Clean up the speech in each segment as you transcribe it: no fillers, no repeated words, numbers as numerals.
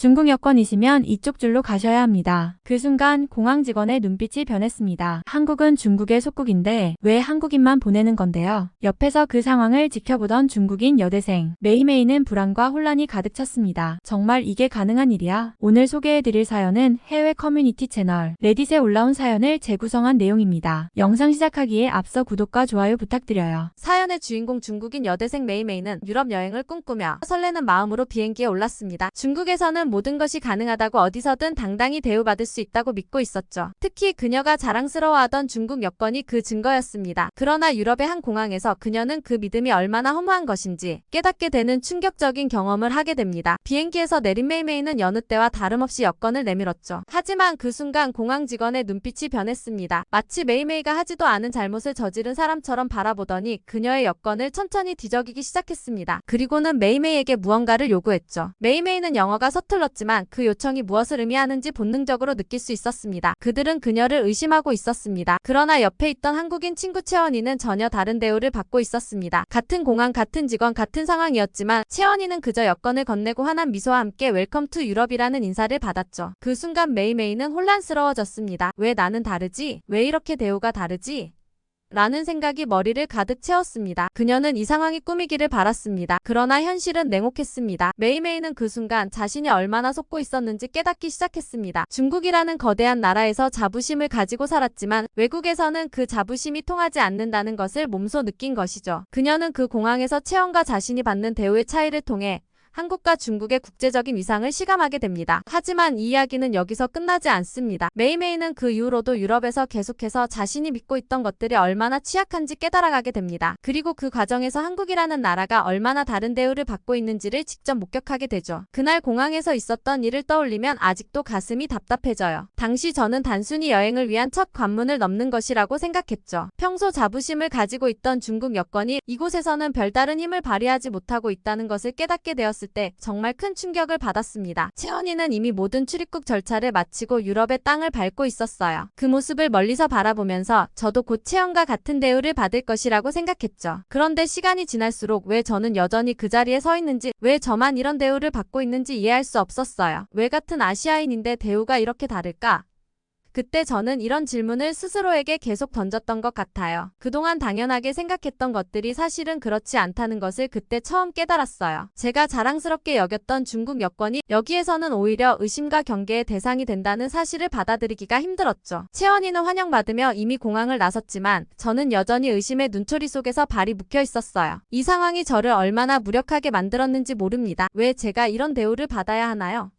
중국 여권이시면 이쪽 줄로 가셔야 합니다. 그 순간 공항 직원의 눈빛이 변했습니다. 한국은 중국의 속국인데 왜 한국인만 보내는 건데요? 옆에서 그 상황을 지켜보던 중국인 여대생 메이메이는 불안과 혼란이 가득 찼습니다. 정말 이게 가능한 일이야? 오늘 소개해드릴 사연은 해외 커뮤니티 채널 레딧에 올라온 사연을 재구성한 내용입니다. 영상 시작하기에 앞서 구독과 좋아요 부탁드려요. 사연의 주인공 중국인 여대생 메이메이는 유럽 여행을 꿈꾸며 설레는 마음으로 비행기에 올랐습니다. 중국에서는 모든 것이 가능하다고 어디서든 당당히 대우받을 수 있다고 믿고 있었죠. 특히 그녀가 자랑스러워하던 중국 여권이 그 증거였습니다. 그러나 유럽의 한 공항에서 그녀는 그 믿음이 얼마나 허무한 것인지 깨닫게 되는 충격적인 경험을 하게 됩니다. 비행기에서 내린 메이메이는 여느 때와 다름없이 여권을 내밀었죠. 하지만 그 순간 공항 직원의 눈빛이 변했습니다. 마치 메이메이가 하지도 않은 잘못을 저지른 사람처럼 바라보더니 그녀의 여권을 천천히 뒤적이기 시작했습니다. 그리고는 메이메이에게 무언가를 요구했죠. 메이메이는 영어가 서툴렀지만 그 요청이 무엇을 의미하는지 본능적으로 느낄 수 있었습니다. 그들은 그녀를 의심하고 있었습니다. 그러나 옆에 있던 한국인 친구 채원이는 전혀 다른 대우를 받고 있었습니다. 같은 공항, 같은 직원, 같은 상황이었지만 채원이는 그저 여권을 건네고 환한 미소와 함께 웰컴 투 유럽이라는 인사를 받았죠. 그 순간 메이메이는 혼란스러워졌습니다. 왜 나는 다르지? 왜 이렇게 대우가 다르지? 라는 생각이 머리를 가득 채웠습니다. 그녀는 이 상황이 꿈이기를 바랐습니다. 그러나 현실은 냉혹했습니다. 메이메이는 그 순간 자신이 얼마나 속고 있었는지 깨닫기 시작했습니다. 중국이라는 거대한 나라에서 자부심을 가지고 살았지만 외국에서는 그 자부심이 통하지 않는다는 것을 몸소 느낀 것이죠. 그녀는 그 공항에서 채원과 자신이 받는 대우의 차이를 통해 한국과 중국의 국제적인 위상을 시감하게 됩니다. 하지만 이 이야기는 여기서 끝나지 않습니다. 메이메이는 그 이후로도 유럽에서 계속해서 자신이 믿고 있던 것들이 얼마나 취약한지 깨달아가게 됩니다. 그리고 그 과정에서 한국이라는 나라가 얼마나 다른 대우를 받고 있는지를 직접 목격하게 되죠. 그날 공항에서 있었던 일을 떠올리면 아직도 가슴이 답답해져요. 당시 저는 단순히 여행을 위한 첫 관문을 넘는 것이라고 생각했죠. 평소 자부심을 가지고 있던 중국 여권이 이곳에서는 별다른 힘을 발휘하지 못하고 있다는 것을 깨닫게 되었습니다. 때 정말 큰 충격을 받았습니다. 채원이는 이미 모든 출입국 절차를 마치고 유럽의 땅을 밟고 있었어요. 그 모습을 멀리서 바라보면서 저도 곧 채원과 같은 대우를 받을 것이라고 생각했죠. 그런데 시간이 지날수록 왜 저는 여전히 그 자리에 서 있는지, 왜 저만 이런 대우를 받고 있는지 이해할 수 없었어요. 왜 같은 아시아인인데 대우가 이렇게 다를까? 그때 저는 이런 질문을 스스로에게 계속 던졌던 것 같아요. 그동안 당연하게 생각했던 것들이 사실은 그렇지 않다는 것을 그때 처음 깨달았어요. 제가 자랑스럽게 여겼던 중국 여권이 여기에서는 오히려 의심과 경계의 대상이 된다는 사실을 받아들이기가 힘들었죠. 채원이는 환영받으며 이미 공항을 나섰지만 저는 여전히 의심의 눈초리 속에서 발이 묶여 있었어요. 이 상황이 저를 얼마나 무력하게 만들었는지 모릅니다. 왜 제가 이런 대우를 받아야 하나요?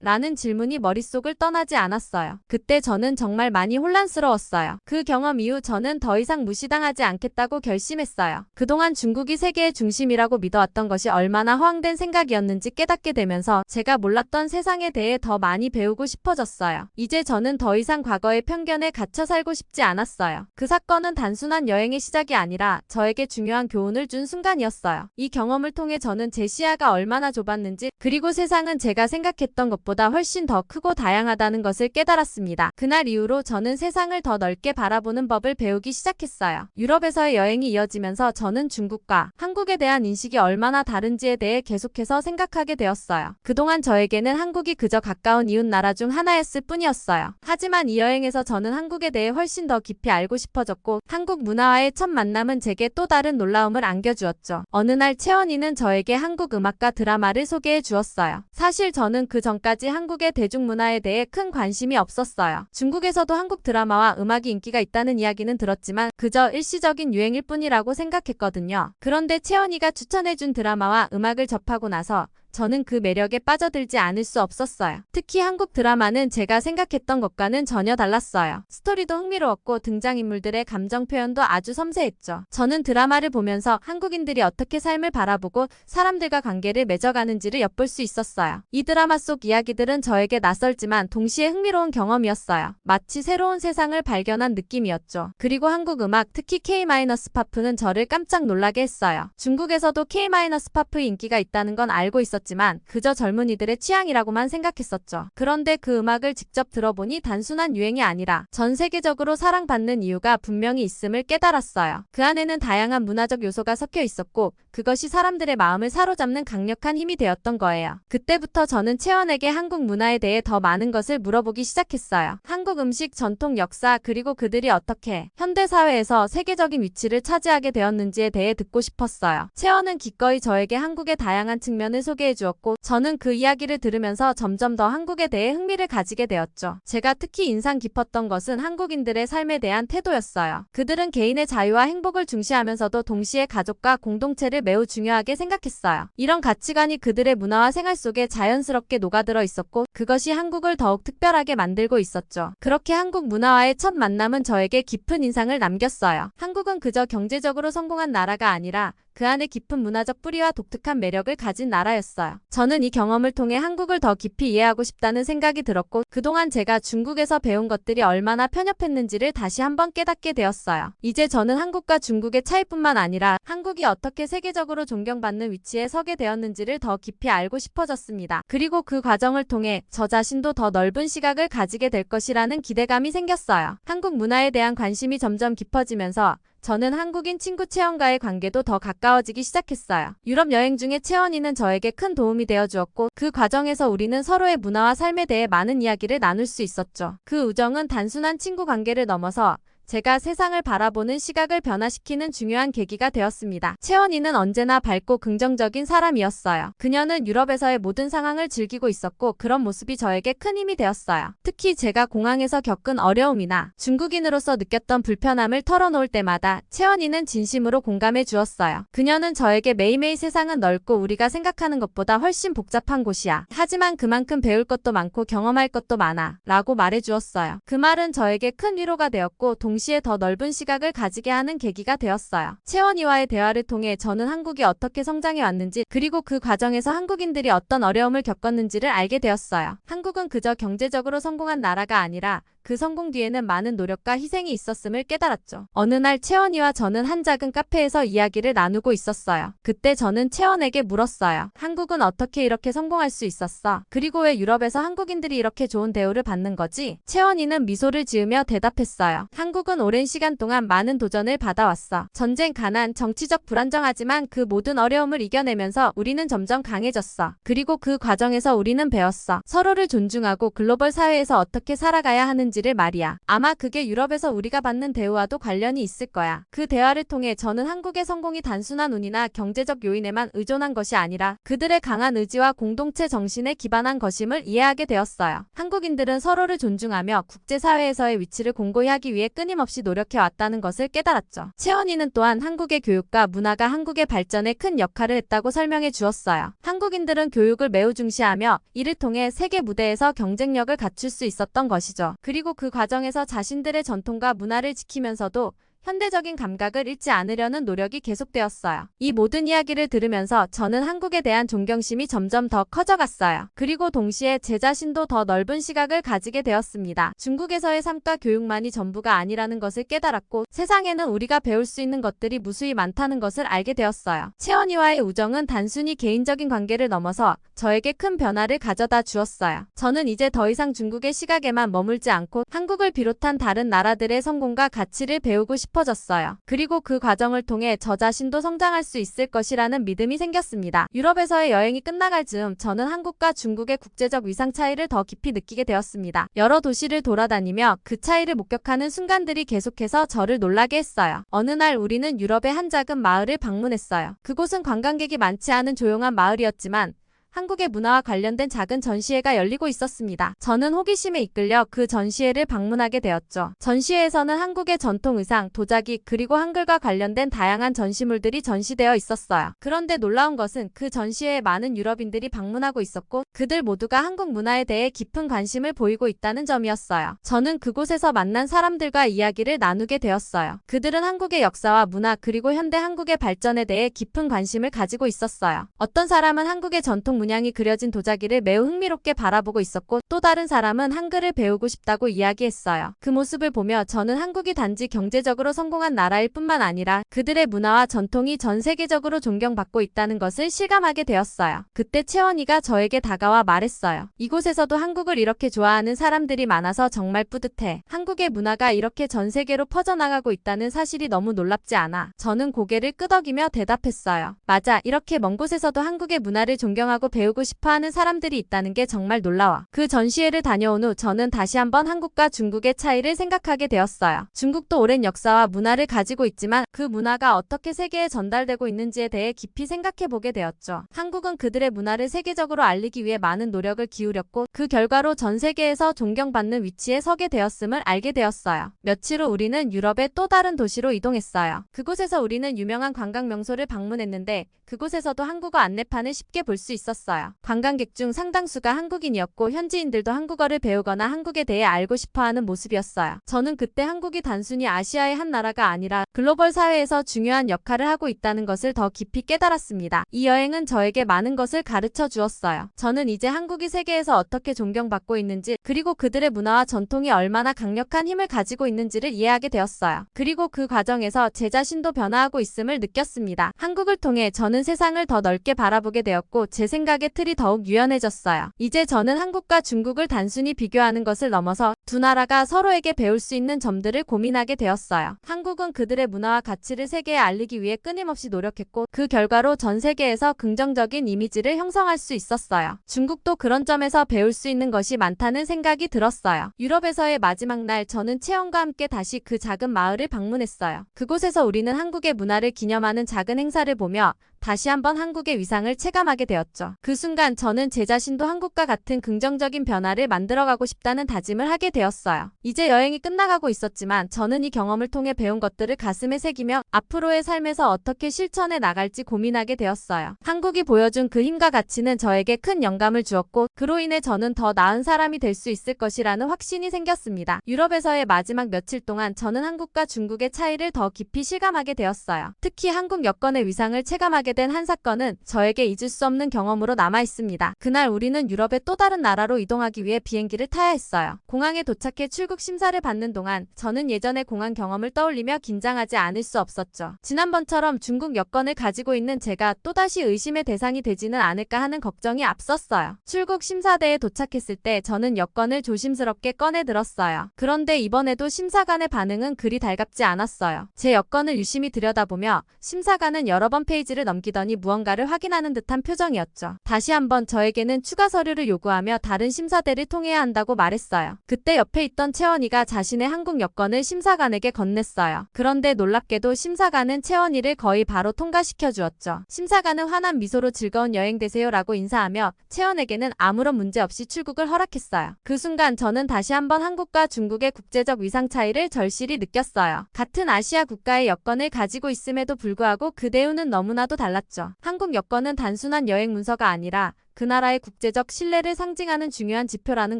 라는 질문이 머릿속을 떠나지 않았어요. 그때 저는 정말 많이 혼란스러웠어요. 그 경험 이후 저는 더 이상 무시당하지 않겠다고 결심했어요. 그동안 중국이 세계의 중심이라고 믿어왔던 것이 얼마나 허황된 생각이었는지 깨닫게 되면서 제가 몰랐던 세상에 대해 더 많이 배우고 싶어졌어요. 이제 저는 더 이상 과거의 편견에 갇혀 살고 싶지 않았어요. 그 사건은 단순한 여행의 시작이 아니라 저에게 중요한 교훈을 준 순간이었어요. 이 경험을 통해 저는 제 시야가 얼마나 좁았는지, 그리고 세상은 제가 생각했던 것보다 훨씬 더 크고 다양하다는 것을 깨달았습니다. 그날 이후로 저는 세상을 더 넓게 바라보는 법을 배우기 시작했어요. 유럽에서의 여행이 이어지면서 저는 중국과 한국에 대한 인식이 얼마나 다른지에 대해 계속해서 생각하게 되었어요. 그동안 저에게는 한국이 그저 가까운 이웃 나라 중 하나였을 뿐이었어요. 하지만 이 여행에서 저는 한국에 대해 훨씬 더 깊이 알고 싶어졌고, 한국 문화와의 첫 만남은 제게 또 다른 놀라움을 안겨주었죠. 어느 날 채원이는 저에게 한국 음악과 드라마를 소개해 주었어요. 사실 저는 그 전까지 한국의 대중문화에 대해 큰 관심이 없었어요. 중국에서도 한국 드라마와 음악이 인기가 있다는 이야기는 들었지만 그저 일시적인 유행일 뿐이라고 생각했거든요. 그런데 채원이가 추천해준 드라마와 음악을 접하고 나서 저는 그 매력에 빠져들지 않을 수 없었어요. 특히 한국 드라마는 제가 생각했던 것과는 전혀 달랐어요. 스토리도 흥미로웠고 등장인물들의 감정 표현도 아주 섬세했죠. 저는 드라마를 보면서 한국인들이 어떻게 삶을 바라보고 사람들과 관계를 맺어가는지를 엿볼 수 있었어요. 이 드라마 속 이야기들은 저에게 낯설지만 동시에 흥미로운 경험이었어요. 마치 새로운 세상을 발견한 느낌이었죠. 그리고 한국 음악, 특히 K-팝은 저를 깜짝 놀라게 했어요. 중국에서도 K-팝의 인기가 있다는 건 알고 있었지만 있었지만 그저 젊은이들의 취향이라고만 생각했었죠. 그런데 그 음악을 직접 들어보니 단순한 유행이 아니라 전 세계적으로 사랑받는 이유가 분명히 있음을 깨달았어요. 그 안에는 다양한 문화적 요소가 섞여 있었고 그것이 사람들의 마음을 사로잡는 강력한 힘이 되었던 거예요. 그때부터 저는 채원에게 한국 문화에 대해 더 많은 것을 물어보기 시작했어요. 한국 음식, 전통, 역사, 그리고 그들이 어떻게 현대사회에서 세계적인 위치를 차지하게 되었는지에 대해 듣고 싶었어요. 채원은 기꺼이 저에게 한국의 다양한 측면을 소개해 주었고 저는 그 이야기를 들으면서 점점 더 한국에 대해 흥미를 가지게 되었죠. 제가 특히 인상 깊었던 것은 한국인들의 삶에 대한 태도였어요. 그들은 개인의 자유와 행복을 중시하면서도 동시에 가족과 공동체를 매우 중요하게 생각했어요. 이런 가치관이 그들의 문화와 생활 속에 자연스럽게 녹아들어 있었고 그것이 한국을 더욱 특별하게 만들고 있었죠. 그렇게 한국 문화와의 첫 만남은 저에게 깊은 인상을 남겼어요. 한국은 그저 경제적으로 성공한 나라가 아니라 그 안에 깊은 문화적 뿌리와 독특한 매력을 가진 나라였어요. 저는 이 경험을 통해 한국을 더 깊이 이해하고 싶다는 생각이 들었고 그동안 제가 중국에서 배운 것들이 얼마나 편협했는지를 다시 한번 깨닫게 되었어요. 이제 저는 한국과 중국의 차이뿐만 아니라 한국이 어떻게 세계적으로 존경받는 위치에 서게 되었는지를 더 깊이 알고 싶어졌습니다. 그리고 그 과정을 통해 저 자신도 더 넓은 시각을 가지게 될 것이라는 기대감이 생겼어요. 한국 문화에 대한 관심이 점점 깊어지면서 저는 한국인 친구 채원과의 관계도 더 가까워지기 시작했어요. 유럽 여행 중에 채원이는 저에게 큰 도움이 되어 주었고 그 과정에서 우리는 서로의 문화와 삶에 대해 많은 이야기를 나눌 수 있었죠. 그 우정은 단순한 친구 관계를 넘어서 제가 세상을 바라보는 시각을 변화시키는 중요한 계기가 되었습니다. 채원이는 언제나 밝고 긍정적인 사람이었어요. 그녀는 유럽에서의 모든 상황을 즐기고 있었고 그런 모습이 저에게 큰 힘이 되었어요. 특히 제가 공항에서 겪은 어려움이나 중국인으로서 느꼈던 불편함을 털어놓을 때마다 채원이는 진심으로 공감해 주었어요. 그녀는 저에게 매일매일 세상은 넓고 우리가 생각하는 것보다 훨씬 복잡한 곳이야. 하지만 그만큼 배울 것도 많고 경험할 것도 많아. 라고 말해 주었어요. 그 말은 저에게 큰 위로가 되었고 동시에 더 넓은 시각을 가지게 하는 계기가 되었어요. 채원이와의 대화를 통해 저는 한국이 어떻게 성장해 왔는지 그리고 그 과정에서 한국인들이 어떤 어려움을 겪었는지를 알게 되었어요. 한국은 그저 경제적으로 성공한 나라가 아니라 그 성공 뒤에는 많은 노력과 희생이 있었음을 깨달았죠. 어느 날 채원이와 저는 한 작은 카페에서 이야기를 나누고 있었어요. 그때 저는 채원에게 물었어요. 한국은 어떻게 이렇게 성공할 수 있었어? 그리고 왜 유럽에서 한국인들이 이렇게 좋은 대우를 받는 거지? 채원이는 미소를 지으며 대답했어요. 한국은 오랜 시간 동안 많은 도전을 받아왔어. 전쟁, 가난, 정치적 불안정하지만 그 모든 어려움을 이겨내면서 우리는 점점 강해졌어. 그리고 그 과정에서 우리는 배웠어. 서로를 존중하고 글로벌 사회에서 어떻게 살아가야 하는지를 말이야. 아마 그게 유럽에서 우리가 받는 대우와도 관련이 있을 거야. 그 대화를 통해 저는 한국의 성공이 단순한 운이나 경제적 요인에만 의존한 것이 아니라 그들의 강한 의지와 공동체 정신에 기반한 것임을 이해하게 되었어요. 한국인들은 서로를 존중하며 국제사회에서의 위치를 공고히 하기 위해 끊임없이 노력해왔다는 것을 깨달았죠. 채원이는 또한 한국의 교육과 문화가 한국의 발전에 큰 역할을 했다고 설명해 주었어요. 한국인들은 교육을 매우 중시하며 이를 통해 세계 무대에서 경쟁력을 갖출 수 있었던 것이죠. 그리고 그 과정에서 자신들의 전통과 문화를 지키면서도 현대적인 감각을 잃지 않으려는 노력이 계속되었어요. 이 모든 이야기를 들으면서 저는 한국에 대한 존경심이 점점 더 커져갔어요. 그리고 동시에 제 자신도 더 넓은 시각을 가지게 되었습니다. 중국에서의 삶과 교육만이 전부가 아니라는 것을 깨달았고 세상에는 우리가 배울 수 있는 것들이 무수히 많다는 것을 알게 되었어요. 채원이와의 우정은 단순히 개인적인 관계를 넘어서 저에게 큰 변화를 가져다 주었어요. 저는 이제 더 이상 중국의 시각에만 머물지 않고 한국을 비롯한 다른 나라들의 성공과 가치를 배우고 싶어졌어요. 그리고 그 과정을 통해 저 자신도 성장할 수 있을 것이라는 믿음이 생겼습니다. 유럽에서의 여행이 끝나갈 즈음 저는 한국과 중국의 국제적 위상 차이를 더 깊이 느끼게 되었습니다. 여러 도시를 돌아다니며 그 차이를 목격하는 순간들이 계속해서 저를 놀라게 했어요. 어느 날 우리는 유럽의 한 작은 마을을 방문했어요. 그곳은 관광객이 많지 않은 조용한 마을이었지만 한국의 문화와 관련된 작은 전시회가 열리고 있었습니다. 저는 호기심에 이끌려 그 전시회를 방문하게 되었죠. 전시회에서는 한국의 전통 의상, 도자기, 그리고 한글과 관련된 다양한 전시물들이 전시되어 있었어요. 그런데 놀라운 것은 그 전시회에 많은 유럽인들이 방문하고 있었고 그들 모두가 한국 문화에 대해 깊은 관심을 보이고 있다는 점이었어요. 저는 그곳에서 만난 사람들과 이야기를 나누게 되었어요. 그들은 한국의 역사와 문화 그리고 현대 한국의 발전에 대해 깊은 관심을 가지고 있었어요. 어떤 사람은 한국의 전통 문양이 그려진 도자기를 매우 흥미롭게 바라보고 있었고 또 다른 사람은 한글을 배우고 싶다고 이야기했어요. 그 모습을 보며 저는 한국이 단지 경제적으로 성공한 나라일 뿐만 아니라 그들의 문화와 전통이 전 세계적으로 존경받고 있다는 것을 실감하게 되었어요. 그때 채원이가 저에게 다가와 말했어요. 이곳에서도 한국을 이렇게 좋아하는 사람들이 많아서 정말 뿌듯해. 한국의 문화가 이렇게 전 세계로 퍼져나가고 있다는 사실이 너무 놀랍지 않아. 저는 고개를 끄덕이며 대답했어요. 맞아. 이렇게 먼 곳에서도 한국의 문화를 존경하고 배우고 싶어하는 사람들이 있다는 게 정말 놀라워. 그 전시회를 다녀온 후 저는 다시 한번 한국과 중국의 차이를 생각하게 되었어요. 중국도 오랜 역사와 문화를 가지고 있지만 그 문화가 어떻게 세계에 전달되고 있는지에 대해 깊이 생각해보게 되었죠. 한국은 그들의 문화를 세계적으로 알리기 위해 많은 노력을 기울였고 그 결과로 전 세계에서 존경받는 위치에 서게 되었음을 알게 되었어요. 며칠 후 우리는 유럽의 또 다른 도시로 이동했어요. 그곳에서 우리는 유명한 관광 명소를 방문했는데 그곳에서도 한국어 안내판을 쉽게 볼 수 있었어요. 관광객 중 상당수가 한국인이었고 현지인들도 한국어를 배우거나 한국에 대해 알고 싶어하는 모습이었어요. 저는 그때 한국이 단순히 아시아의 한 나라가 아니라 글로벌 사회에서 중요한 역할을 하고 있다는 것을 더 깊이 깨달았습니다. 이 여행은 저에게 많은 것을 가르쳐 주었어요. 저는 이제 한국이 세계에서 어떻게 존경받고 있는지 그리고 그들의 문화와 전통이 얼마나 강력한 힘을 가지고 있는지를 이해하게 되었어요. 그리고 그 과정에서 제 자신도 변화하고 있음을 느꼈습니다. 한국을 통해 저는 세상을 더 넓게 바라보게 되었고 제 생각의 틀이 더욱 유연해졌어요. 이제 저는 한국과 중국을 단순히 비교하는 것을 넘어서 두 나라가 서로에게 배울 수 있는 점들을 고민하게 되었어요. 한국은 그들의 문화와 가치를 세계에 알리기 위해 끊임없이 노력했고 그 결과로 전 세계에서 긍정적인 이미지를 형성할 수 있었어요. 중국도 그런 점에서 배울 수 있는 것이 많다는 생각이 들었어요. 유럽에서의 마지막 날 저는 채원과 함께 다시 그 작은 마을을 방문했어요. 그곳에서 우리는 한국의 문화를 기념하는 작은 행사를 보며 다시 한번 한국의 위상을 체감하게 되었죠. 그 순간 저는 제 자신도 한국과 같은 긍정적인 변화를 만들어가고 싶다는 다짐을 하게 되었어요. 이제 여행이 끝나가고 있었지만 저는 이 경험을 통해 배운 것들을 가슴에 새기며 앞으로의 삶에서 어떻게 실천해 나갈지 고민하게 되었어요. 한국이 보여준 그 힘과 가치는 저에게 큰 영감을 주었고 그로 인해 저는 더 나은 사람이 될 수 있을 것이라는 확신이 생겼습니다. 유럽에서의 마지막 며칠 동안 저는 한국과 중국의 차이를 더 깊이 실감하게 되었어요. 특히 한국 여권의 위상을 체감하게 된 한 사건은 저에게 잊을 수 없는 경험으로 남아 있습니다. 그날 우리는 유럽의 또 다른 나라로 이동하기 위해 비행기를 타야 했어요. 공항에 도착해 출국 심사를 받는 동안 저는 예전의 공항 경험을 떠올리며 긴장하지 않을 수 없었죠. 지난번처럼 중국 여권을 가지고 있는 제가 또다시 의심의 대상이 되지는 않을까 하는 걱정이 앞섰어요. 출국 심사대에 도착했을 때 저는 여권을 조심스럽게 꺼내 들었어요. 그런데 이번에도 심사관의 반응은 그리 달갑지 않았어요. 제 여권을 유심히 들여다보며 심사관은 여러 번 페이지를 넘기더니 무언가를 확인하는 듯한 표정이었죠. 다시 한번 저에게는 추가 서류를 요구하며 다른 심사대를 통해야 한다고 말했어요. 그때 옆에 있던 채원이가 자신의 한국 여권을 심사관에게 건넸어요. 그런데 놀랍게도 심사관은 채원이를 거의 바로 통과시켜 주었죠. 심사관은 환한 미소로 즐거운 여행 되세요 라고 인사하며 채원에게는 아무런 문제 없이 출국을 허락했어요. 그 순간 저는 다시 한번 한국과 중국의 국제적 위상 차이를 절실히 느꼈어요. 같은 아시아 국가의 여권을 가지고 있음에도 불구하고 그 대우는 너무나도 달랐죠. 한국 여권은 단순한 여행 문서가 아니라 그 나라의 국제적 신뢰를 상징하는 중요한 지표라는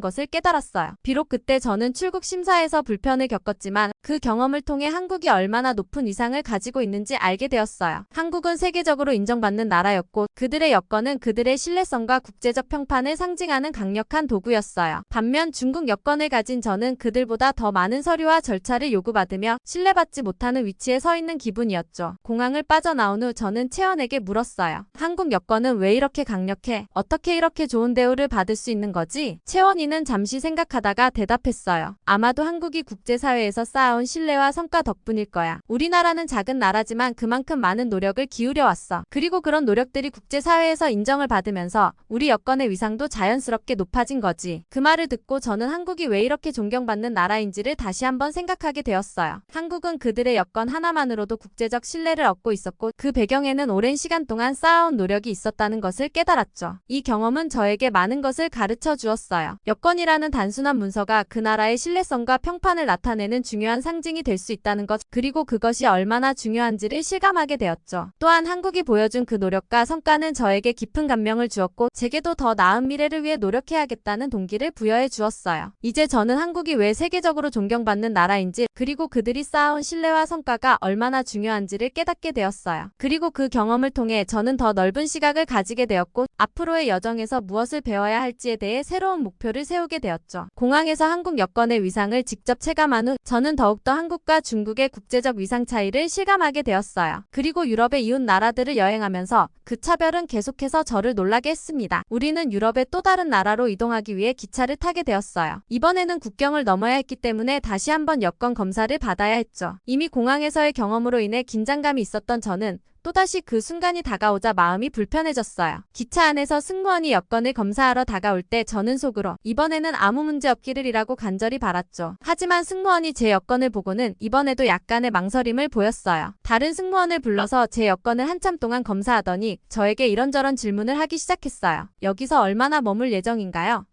것을 깨달았어요. 비록 그때 저는 출국 심사에서 불편을 겪었지만 그 경험을 통해 한국이 얼마나 높은 위상을 가지고 있는지 알게 되었어요. 한국은 세계적으로 인정받는 나라였고 그들의 여권은 그들의 신뢰성과 국제적 평판을 상징하는 강력한 도구였어요. 반면 중국 여권을 가진 저는 그들보다 더 많은 서류와 절차를 요구받으며 신뢰받지 못하는 위치에 서 있는 기분이었죠. 공항을 빠져나온 후 저는 채원에게 물었어요. 한국 여권은 왜 이렇게 강력해? 어떻게 이렇게 좋은 대우를 받을 수 있는 거지? 채원이는 잠시 생각하다가 대답했어요. 아마도 한국이 국제사회에서 쌓아온 신뢰와 성과 덕분일 거야. 우리나라는 작은 나라지만 그만큼 많은 노력을 기울여 왔어. 그리고 그런 노력들이 국제사회에서 인정을 받으면서 우리 여권의 위상도 자연스럽게 높아진 거지. 그 말을 듣고 저는 한국이 왜 이렇게 존경받는 나라인지를 다시 한번 생각하게 되었어요. 한국은 그들의 여권 하나만으로도 국제적 신뢰를 얻고 있었고 그 배경에는 오랜 시간 동안 쌓아온 노력이 있었다는 것을 깨달았죠. 이 경험은 저에게 많은 것을 가르쳐 주었어요. 여권이라는 단순한 문서가 그 나라의 신뢰성과 평판을 나타내는 중요한 상징이 될 수 있다는 것, 그리고 그것이 얼마나 중요한지를 실감하게 되었죠. 또한 한국이 보여준 그 노력과 성과는 저에게 깊은 감명을 주었고 제게도 더 나은 미래를 위해 노력해야겠다는 동기를 부여해 주었어요. 이제 저는 한국이 왜 세계적으로 존경받는 나라인지 그리고 그들이 쌓아온 신뢰와 성과가 얼마나 중요한지를 깨닫게 되었어요. 그리고 그 경험을 통해 저는 더 넓은 시각을 가지게 되었고 앞으로의 앞으로의 여정에서 무엇을 배워야 할지에 대해 새로운 목표를 세우게 되었죠. 공항에서 한국 여권의 위상을 직접 체감한 후 저는 더욱더 한국과 중국의 국제적 위상 차이를 실감하게 되었어요. 그리고 유럽의 이웃 나라들을 여행하면서 그 차별은 계속해서 저를 놀라게 했습니다. 우리는 유럽의 또 다른 나라로 이동하기 위해 기차를 타게 되었어요. 이번에는 국경을 넘어야 했기 때문에 다시 한번 여권 검사를 받아야 했죠. 이미 공항에서의 경험으로 인해 긴장감이 있었던 저는 또다시 그 순간이 다가오자 마음이 불편해졌어요. 기차 안에서 승무원이 여권을 검사하러 다가올 때 저는 속으로 이번에는 아무 문제 없기를이라고 간절히 바랐죠. 하지만 승무원이 제 여권을 보고는 이번에도 약간의 망설임을 보였어요. 다른 승무원을 불러서 제 여권을 한참 동안 검사하더니 저에게 이런저런 질문을 하기 시작했어요. 여기서 얼마나 머물 예정인가요?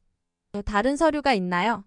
다른 서류가 있나요?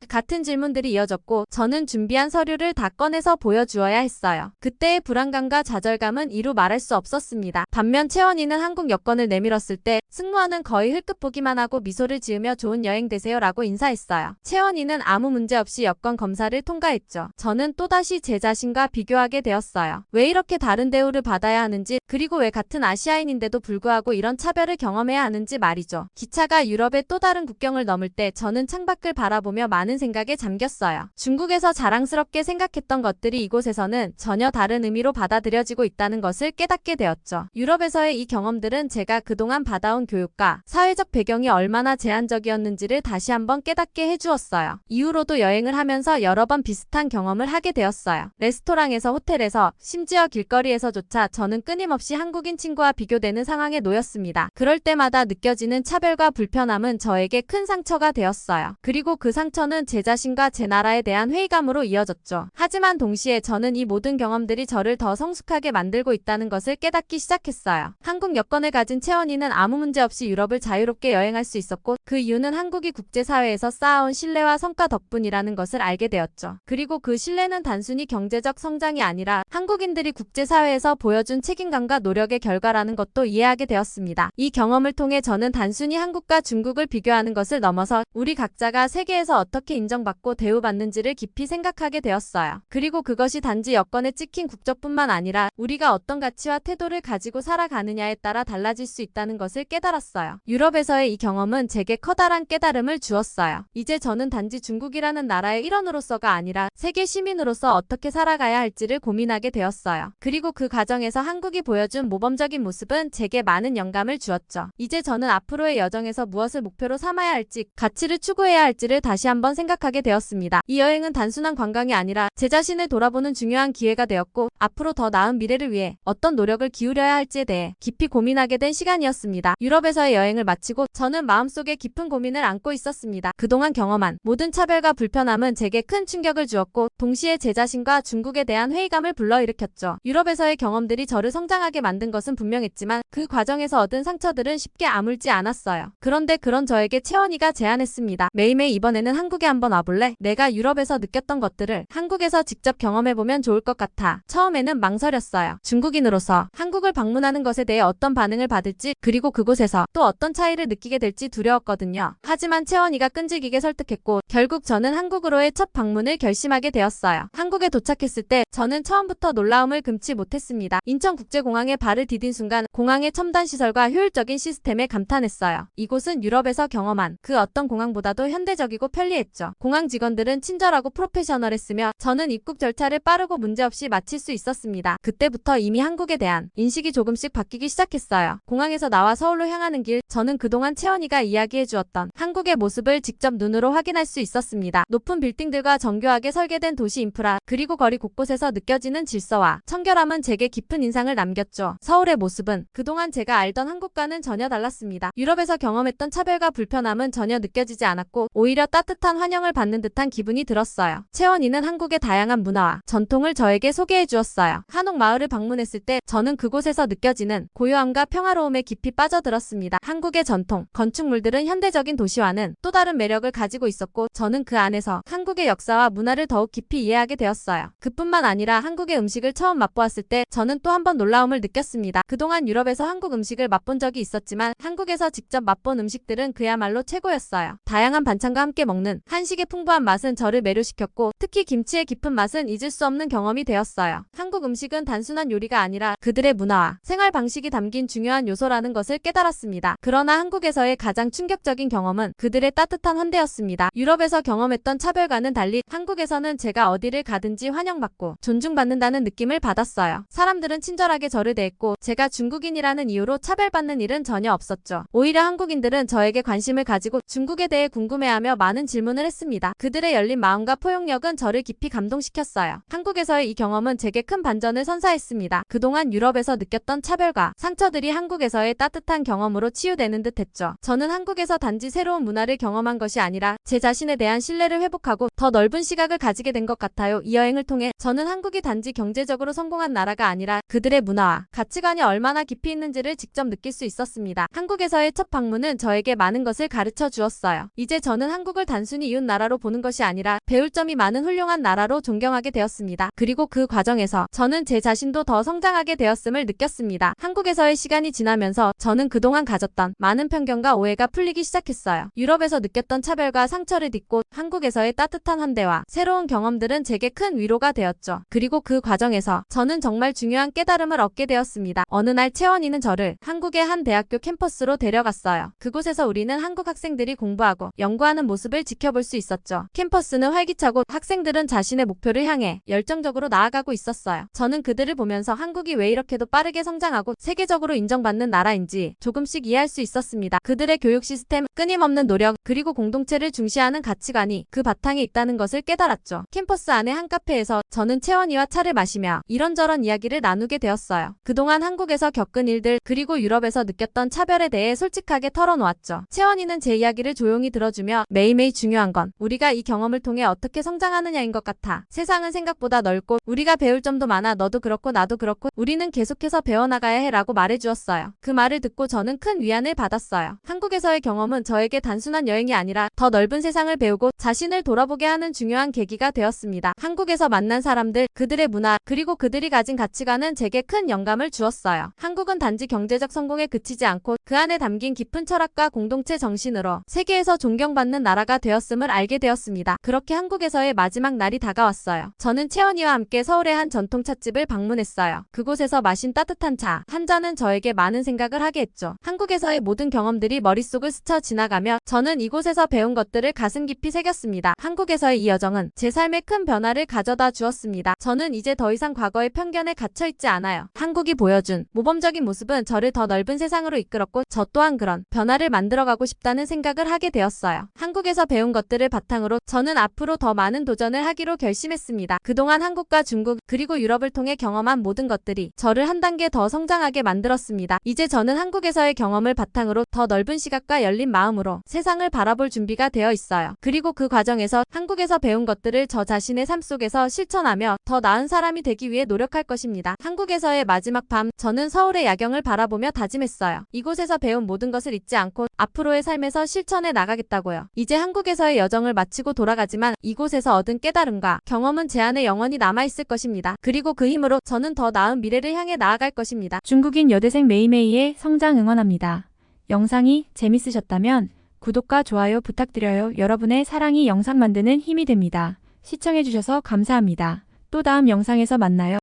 같은 질문들이 이어졌고 저는 준비한 서류를 다 꺼내서 보여주어야 했어요. 그때의 불안감과 좌절감은 이루 말할 수 없었습니다. 반면 채원이는 한국 여권을 내밀었을 때 승무원은 거의 흘끗 보기만 하고 미소를 지으며 좋은 여행 되세요 라고 인사했어요. 채원이는 아무 문제 없이 여권 검사를 통과했죠. 저는 또다시 제 자신과 비교하게 되었어요. 왜 이렇게 다른 대우를 받아야 하는지, 그리고 왜 같은 아시아인인데도 불구하고 이런 차별을 경험해야 하는지 말이죠. 기차가 유럽의 또 다른 국경을 넘을 때 저는 창밖을 바라보며 많은 생각에 잠겼어요. 중국에서 자랑스럽게 생각했던 것들이 이곳에서는 전혀 다른 의미로 받아들여지고 있다는 것을 깨닫게 되었죠. 유럽에서의 이 경험들은 제가 그동안 받아온 교육과 사회적 배경이 얼마나 제한적이었는지를 다시 한번 깨닫게 해주었어요. 이후로도 여행을 하면서 여러 번 비슷한 경험을 하게 되었어요. 레스토랑에서, 호텔에서, 심지어 길거리에서조차 저는 끊임없이 한국인 친구와 비교되는 상황에 놓였습니다. 그럴 때마다 느껴지는 차별과 불편함은 저에게 큰 상처가 되었어요. 그리고 그 상처는 제 자신과 제 나라에 대한 회의감으로 이어졌죠. 하지만 동시에 저는 이 모든 경험들이 저를 더 성숙하게 만들고 있다는 것을 깨닫기 시작했어요. 한국 여권을 가진 채원이는 아무 문제 없이 유럽을 자유롭게 여행할 수 있었고 그 이유는 한국이 국제사회에서 쌓아온 신뢰와 성과 덕분이라는 것을 알게 되었죠. 그리고 그 신뢰는 단순히 경제적 성장이 아니라 한국인들이 국제사회에서 보여준 책임감과 노력의 결과라는 것도 이해하게 되었습니다. 이 경험을 통해 저는 단순히 한국과 중국을 비교하는 것을 넘어서 우리 각자가 세계에서 어떻게 인정받고 대우받는지를 깊이 생각하게 되었어요. 그리고 그것이 단지 여권에 찍힌 국적뿐만 아니라 우리가 어떤 가치와 태도를 가지고 살아가느냐에 따라 달라질 수 있다는 것을 깨달았어요. 유럽에서의 이 경험은 제게 커다란 깨달음을 주었어요. 이제 저는 단지 중국이라는 나라의 일원으로서가 아니라 세계 시민으로서 어떻게 살아가야 할지를 고민하게 되었어요. 그리고 그 과정에서 한국이 보여준 모범적인 모습은 제게 많은 영감을 주었죠. 이제 저는 앞으로의 여정에서 무엇을 목표로 삼아야 할지, 가치를 추구해야 할지를 다시 한번 생각하게 되었습니다. 이 여행은 단순한 관광이 아니라 제 자신을 돌아보는 중요한 기회가 되었고 앞으로 더 나은 미래를 위해 어떤 노력을 기울여야 할지에 대해 깊이 고민하게 된 시간이었습니다. 유럽에서의 여행을 마치고 저는 마음속에 깊은 고민을 안고 있었습니다. 그동안 경험한 모든 차별과 불편함은 제게 큰 충격을 주었고 동시에 제 자신과 중국에 대한 회의감을 불러일으켰죠. 유럽에서의 경험들이 저를 성장하게 만든 것은 분명했지만 그 과정에서 얻은 상처들은 쉽게 아물지 않았어요. 그런데 그런 저에게 채원이가 제안했습니다. 매일매일 이번에는 한국에 한번 와볼래? 내가 유럽에서 느꼈던 것들을 한국에서 직접 경험해보면 좋을 것 같아. 처음에는 망설였어요. 중국인으로서 한국을 방문하는 것에 대해 어떤 반응을 받을지, 그리고 그곳에서 또 어떤 차이를 느끼게 될지 두려웠거든요. 하지만 채원이가 끈질기게 설득했고 결국 저는 한국으로의 첫 방문을 결심하게 되었어요. 한국에 도착했을 때 저는 처음부터 놀라움을 금치 못했습니다. 인천국제공항에 발을 디딘 순간 공항의 첨단 시설과 효율적인 시스템에 감탄했어요. 이곳은 유럽에서 경험한 그 어떤 공항보다도 현대적이고 편리했죠. 공항 직원들은 친절하고 프로페셔널했으며 저는 입국 절차를 빠르고 문제없이 마칠 수 있었습니다. 그때부터 이미 한국에 대한 인식이 조금씩 바뀌기 시작했어요. 공항에서 나와 서울로 향하는 길, 저는 그동안 채원이가 이야기해 주었던 한국의 모습을 직접 눈으로 확인할 수 있었습니다. 높은 빌딩들과 정교하게 설계된 도시 인프라, 그리고 거리 곳곳에서 느껴지는 질서와 청결함은 제게 깊은 인상을 남겼죠. 서울의 모습은 그동안 제가 알던 한국과는 전혀 달랐습니다. 유럽에서 경험했던 차별과 불편함은 전혀 느껴지지 않았고 오히려 따뜻한 환영을 받는 듯한 기분이 들었어요. 채원이는 한국의 다양한 문화와 전통을 저에게 소개해 주었어요. 한옥 마을을 방문했을 때 저는 그곳에서 느껴지는 고요함과 평화로움에 깊이 빠져들었습니다. 한국의 전통, 건축물들은 현대적인 도시와는 또 다른 매력을 가지고 있었고 저는 그 안에서 한국의 역사와 문화를 더욱 깊이 이해하게 되었어요. 그뿐만 아니라 한국의 음식을 처음 맛보았을 때 저는 또 한 번 놀라움을 느꼈습니다. 그동안 유럽에서 한국 음식을 맛본 적이 있었지만 한국에서 직접 맛본 음식들은 그야말로 최고였어요. 다양한 반찬과 함께 먹는 한식의 풍부한 맛은 저를 매료시켰고 특히 김치의 깊은 맛은 잊을 수 없는 경험이 되었어요. 한국 음식은 단순한 요리가 아니라 그들의 문화와 생활 방식이 담긴 중요한 요소라는 것을 깨달았습니다. 그러나 한국에서의 가장 충격적인 경험은 그들의 따뜻한 환대였습니다. 유럽에서 경험했던 차별과는 달리 한국에서는 제가 어디를 가든지 환영받고 존중받는다는 느낌을 받았어요. 사람들은 친절하게 저를 대했고 제가 중국인이라는 이유로 차별받는 일은 전혀 없었죠. 오히려 한국인들은 저에게 관심을 가지고 중국에 대해 궁금해하며 많은 질문을 했습니다. 그들의 열린 마음과 포용력은 저를 깊이 감동시켰어요. 한국에서의 이 경험은 제게 큰 반전을 선사했습니다. 그동안 유럽에서 느꼈던 차별과 상처들이 한국에서의 따뜻한 경험으로 치유되는 듯 했죠. 저는 한국에서 단지 새로운 문화를 경험한 것이 아니라 제 자신에 대한 신뢰를 회복하고 더 넓은 시각을 가지게 된 것 같아요. 이 여행을 통해 저는 한국이 단지 경제적으로 성공한 나라가 아니라 그들의 문화와 가치관이 얼마나 깊이 있는지를 직접 느낄 수 있었습니다. 한국에서의 첫 방문은 저에게 많은 것을 가르쳐 주었어요. 이제 저는 한국을 단순히 이웃 나라로 보는 것이 아니라 배울 점이 많은 훌륭한 나라로 존경하게 되었습니다. 그리고 그 과정에서 저는 제 자신도 더 성장하게 되었음을 느꼈습니다. 한국에서의 시간이 지나면서 저는 그동안 가졌던 많은 편견과 오해가 풀리기 시작했어요. 유럽에서 느꼈던 차별과 상처를 딛고 한국에서의 따뜻한 환대와 새로운 경험들은 제게 큰 위로가 되었죠. 그리고 그 과정에서 저는 정말 중요한 깨달음을 얻게 되었습니다. 어느 날 채원이는 저를 한국의 한 대학교 캠퍼스로 데려갔어요. 그곳에서 우리는 한국 학생들이 공부하고 연구하는 모습을 지켜볼 수 있었죠. 캠퍼스는 활기차고 학생들은 자신의 목표를 향해 열정적으로 나아가고 있었어요. 저는 그들을 보면서 한국이 왜 이렇게도 빠르게 성장하고 세계적으로 인정받는 나라인지 조금씩 이해할 수 있었습니다. 그들의 교육 시스템, 끊임없는 노력, 그리고 공동체를 중시하는 가치관이 그 바탕에 있다는 것을 깨달았죠. 캠퍼스 안의 한 카페에서 저는 채원이와 차를 마시며 이런저런 이야기를 나누게 되었어요. 그동안 한국에서 겪은 일들, 그리고 유럽에서 느꼈던 차별에 대해 솔직하게 털어놓았죠. 채원이는 제 이야기를 조용히 들어주며 매일매일 중요한 건 우리가 이 경험을 통해 어떻게 성장하느냐인 것 같아. 세상은 생각보다 넓고 우리가 배울 점도 많아. 너도 그렇고 나도 그렇고 우리는 계속해서 배워나가야 해 라고 말해주었어요. 그 말을 듣고 저는 큰 위안을 받았어요. 한국에서의 경험은 저에게 단순한 여행이 아니라 더 넓은 세상을 배우고 자신을 돌아보게 하는 중요한 계기가 되었습니다. 한국에서 만난 사람들, 그들의 문화, 그리고 그들이 가진 가치관은 제게 큰 영감을 주었어요. 한국은 단지 경제적 성공에 그치지 않고 그 안에 담긴 깊은 철학과 공동체 정신으로 세계에서 존경받는 나라가 되었음을 알게 되었습니다. 그렇게 한국에서의 마지막 날이 다가왔어요. 저는 채원이와 함께 서울의 한 전통 찻집을 방문했어요. 그곳에서 마신 따뜻한 차 한 잔은 저에게 많은 생각을 하게 했죠. 한국에서의 모든 경험들이 머릿속을 스쳐 지나가며 저는 이곳에서 배운 것들을 가슴 깊이 새겼습니다. 한국에서의 이 여정은 제 삶에 큰 변화를 가져다 주었습니다. 저는 이제 더 이상 과거의 편견에 갇혀있지 않아요. 한국이 보여준 모범적인 모습은 저를 더 넓은 세상으로 이끌었고 저 또한 그런 변화를 만들어가고 싶다는 생각을 하게 되었어요. 한국에서 배운 것들을 바탕으로 저는 앞으로 더 많은 도전을 하기로 결심했습니다. 그동안 한국과 중국 그리고 유럽을 통해 경험한 모든 것들이 저를 한 단계 더 성장하게 만들었습니다. 이제 저는 한국에서의 경험을 바탕으로 더 넓은 시각과 열린 마음으로 세상을 바라볼 준비가 되어 있어요. 그리고 그 과정에서 한국에서 배운 것들을 저 자신의 삶 속에서 실천하며 더 나은 사람이 되기 위해 노력할 것입니다. 한국에서의 마지막 밤, 저는 서울의 야경을 바라보며 다짐했어요. 이곳에서 배운 모든 것을 잊지 않고 앞으로의 삶에서 실천해 나가겠다고요. 이제 한국에서의 여정을 마치고 돌아가지만 이곳에서 얻은 깨달음과 경험은 제 안에 영원히 남아있을 것입니다. 그리고 그 힘으로 저는 더 나은 미래를 향해 나아갈 것입니다. 중국인 여대생 메이메이의 성장 응원합니다. 영상이 재밌으셨다면 구독과 좋아요 부탁드려요. 여러분의 사랑이 영상 만드는 힘이 됩니다. 시청해주셔서 감사합니다. 또 다음 영상에서 만나요.